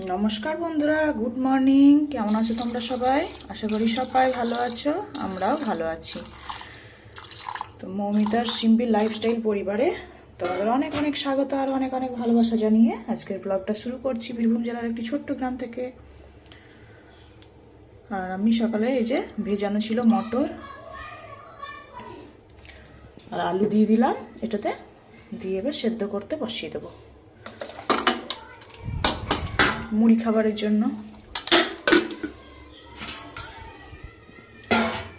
নমস্কার বন্ধুরা, good morning. কেমন আছো তোমরা সবাই? আশা করি সবাই ভালো আছো, আমরাও ভালো আছি। তো মৌমিতার সিম্পল লাইফস্টাইল পরিবারে তোমাদের অনেক অনেক স্বাগত আর অনেক অনেক ভালোবাসা জানিয়ে আজকের ব্লগটা শুরু করছি বীরভূম জেলার একটি ছোট্ট গ্রাম থেকে। আর আমি সকালে এই যে ভেজানো ছিল মটর আর আলু দিয়ে দিলাম, এটাতে দিয়ে এবার সেদ্ধ করতে বসিয়ে দেবো মুড়ি খাবারের জন্য।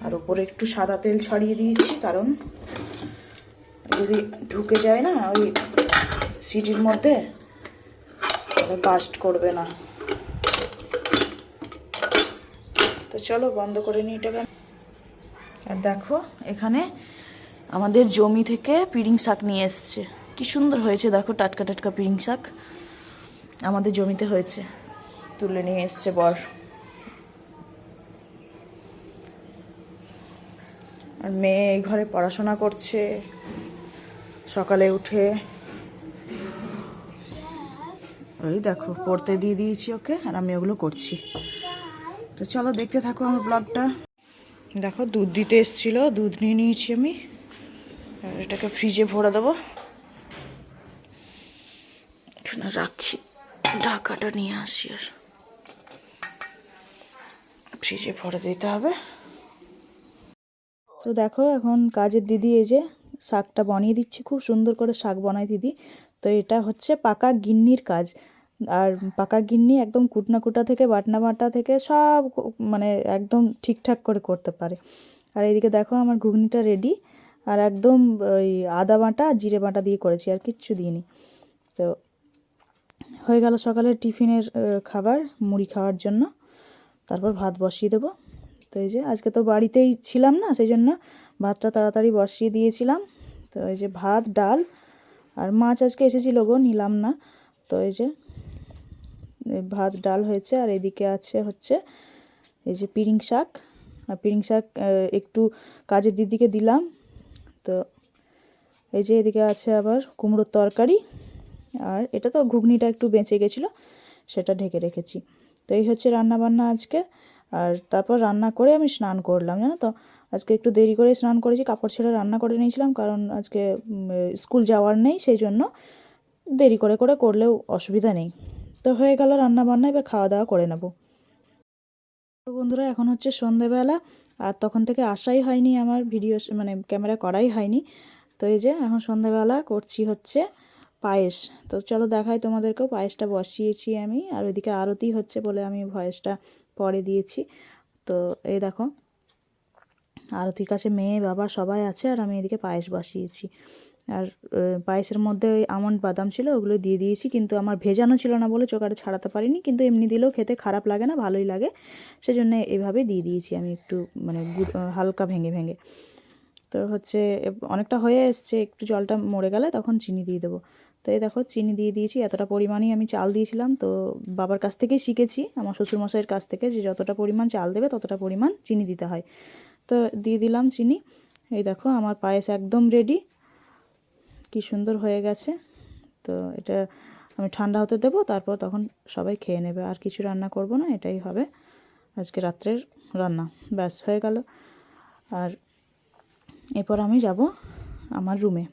আর উপরে একটু সাদা তেল ছড়িয়ে দিয়েছি, কারণ যদি ঢুকে যায় না ওই সিটির মধ্যে বাস্ট করবে না। তো চলো বন্ধ করে নিই এটাকে। আর দেখো এখানে আমাদের জমি থেকে পিড়িং শাক নিয়ে এসছে, কি সুন্দর হয়েছে দেখো, টাটকা টাটকা পিড়িং শাক আমাদের জমিতে হয়েছে, তুলে নিয়ে এসছে বর। আর মেয়ে এই ঘরে পড়াশোনা করছে সকালে উঠে, ওই দেখো পড়তে দিয়ে দিয়েছি ওকে, আর আমি ওগুলো করছি। তো চলো দেখতে থাকো আমার ব্লগটা। দেখো দুধ দিতে এসেছিল, দুধ নিয়ে নিয়েছি আমি, আর এটাকে ফ্রিজে ভরে দেবো। রাখি, ঢাকাটা নিয়ে আসি আর ফ্রিজে ভরে দিতে হবে। তো দেখো এখন কাজের দিদি এই যে শাকটা বানিয়ে দিচ্ছে, খুব সুন্দর করে শাক বানায় দিদি। তো এটা হচ্ছে পাকা গিন্নির কাজ। আর পাকা গিন্নি একদম কুটনা কুটা থেকে বাটনা বাটা থেকে সব মানে একদম ঠিকঠাক করে করতে পারে। আর এইদিকে দেখো আমার ঘুগনিটা রেডি, আর একদম ওই আদা বাটা জিরে বাটা দিয়ে করেছি, আর কিচ্ছু দিইনি। তো হয়ে গেল সকালের টিফিনের খাবার, মুড়ি খাওয়ার জন্য। তারপর ভাত বসিয়ে দেবো। তো এই যে আজকে তো বাড়িতেই ছিলাম না, সেই জন্য ভাতটা তাড়াতাড়ি বসিয়ে দিয়েছিলাম। তো এই যে ভাত, ডাল আর মাছ আজকে এসেছিলো গো, নিলাম না। তো এই যে ভাত ডাল হয়েছে, আর এদিকে আছে হচ্ছে এই যে পিড়িং শাক। আর পিড়িং শাক একটু কাজের দিদিকে দিলাম। তো এই যে এদিকে আছে আবার কুমড়োর তরকারি, আর এটা তো ঘুগনিটা একটু বেঁচে গেছিলো, সেটা ঢেকে রেখেছি। তো এই হচ্ছে রান্না বান্না আজকে। আর তারপর রান্না করে আমি স্নান করলাম, জানো তো আজকে একটু দেরি করে স্নান করেছি, কাপড় ছেড়ে রান্না করে নিয়েছিলাম, কারণ আজকে স্কুল যাওয়ার নেই, সেই জন্য দেরি করে করে করলেও অসুবিধা নেই। তো হয়ে গেল রান্না বান্না, এবার খাওয়া দাওয়া করে নেব। তো বন্ধুরা এখন হচ্ছে সন্ধেবেলা, আর তখন থেকে আসাই হয়নি আমার ভিডিও, মানে ক্যামেরা করাই হয়নি। তো এই যে এখন সন্ধেবেলা করছি হচ্ছে পায়েস। তো চলো দেখাই তোমাদেরকেও, পায়েসটা বসিয়েছি আমি, আর ওইদিকে আরতি হচ্ছে বলে আমি ভয়েসটা পরে দিয়েছি। তো এই দেখো আরতির কাছে মেয়ে বাবা সবাই আছে, আর আমি এদিকে পায়েস বসিয়েছি। আর পায়েসের মধ্যে ওই আমন্ড বাদাম ছিল, ওগুলো দিয়ে দিয়েছি, কিন্তু আমার ভেজানো ছিল না বলে চোকারে ছাড়াতে পারিনি, কিন্তু এমনি দিলেও খেতে খারাপ লাগে না, ভালোই লাগে, সেজন্য এভাবে দিয়ে দিয়েছি আমি একটু, মানে হালকা ভেঙে ভেঙে। তো হচ্ছে অনেকটা হয়ে এসছে, একটু জলটা মরে গেলে তখন চিনি দিয়ে দেবো। তো এই দেখো চিনি দিয়ে দিয়েছি, এতটা পরিমাণেই আমি চাল দিয়েছিলাম। তো বাবার কাছ থেকেই শিখেছি, আমার শ্বশুরমশাইয়ের কাছ থেকে, যে যতটা পরিমাণ চাল দেবে ততটা পরিমাণ চিনি দিতে হয়। তো দিয়ে দিলাম চিনি। এই দেখো আমার পায়েস একদম রেডি, কি সুন্দর হয়ে গেছে। তো এটা আমি ঠান্ডা হতে দেবো, তারপর তখন সবাই খেয়ে নেবে, আর কিছু রান্না করব না, এটাই হবে আজকে রাত্রের রান্না, ব্যাস হয়ে গেল। আর এরপর আমি যাব আমার রুমে।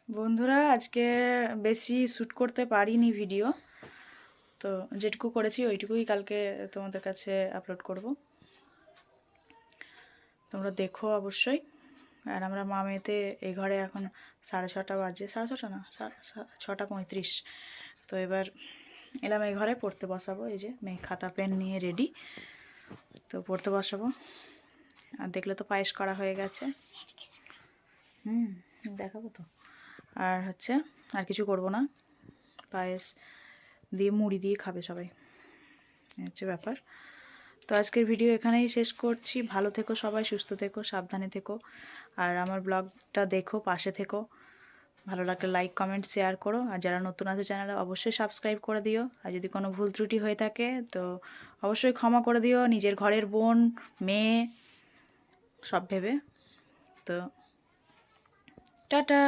বন্ধুরা আজকে বেশি শ্যুট করতে পারিনি ভিডিও, তো যেটুকু করেছি ওইটুকুই কালকে তোমাদের কাছে আপলোড করব, তোমরা দেখো অবশ্যই। আর আমরা মা মেয়েতে এই ঘরে এখন 6:30 বাজে, 6:30 না 6:35। তো এবার এলাম এই ঘরে পড়তে বসাবো, এই যে মেয়ে খাতা পেন নিয়ে রেডি, তো পড়তে বসাবো। আর দেখলে তো পায়েস করা হয়ে গেছে, দেখাবো তো। আর হচ্ছে আর কিছু করব না, পায়েস দিয়ে মুড়ি দিয়ে খাবে সবাই, হচ্ছে ব্যাপার। তো আজকের ভিডিও এখানেই শেষ করছি। ভালো থেকো সবাই, সুস্থ থেকো, সাবধানে থেকো, আর আমার ব্লগটা দেখো, পাশে থেকো। ভালো লাগলে লাইক কমেন্ট শেয়ার করো, আর যারা নতুন আছে চ্যানেলে অবশ্যই সাবস্ক্রাইব করে দিও। আর যদি কোনো ভুল ত্রুটি হয়ে থাকে তো অবশ্যই ক্ষমা করে দিও, নিজের ঘরের বোন মেয়ে সব ভেবে। তো টাটা।